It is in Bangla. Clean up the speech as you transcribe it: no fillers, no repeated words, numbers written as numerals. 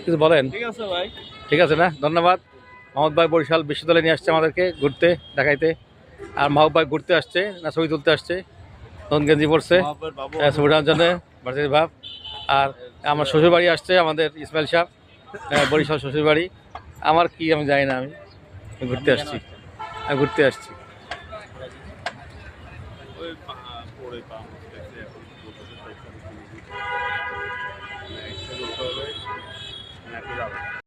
কিছু বলেন। ঠিক আছে ভাই, ঠিক আছে না, ধন্যবাদ। মাহমুদ ভাই বরিশাল বিশ্ববিদ্যালয়ে নিয়ে আসছে আমাদেরকে ঘুরতে দেখাইতে। আর মাহবুব ভাই ঘুরতে আসছে না ছবি তুলতে আসছে, নতুন গেঞ্জি পড়ছে মহাব্বর বাবু ছবিটার জন্য ভার্সিটির ভাব। আর আমার শ্বশুরবাড়ি আসছে আমাদের ইসমাইল সাহেব, বরিশাল শ্বশুরবাড়ি। আমার কি আমি জানি না, আমি ঘুরতে আসছি, আমি ঘুরতে আসছি। ওই পড়ে পা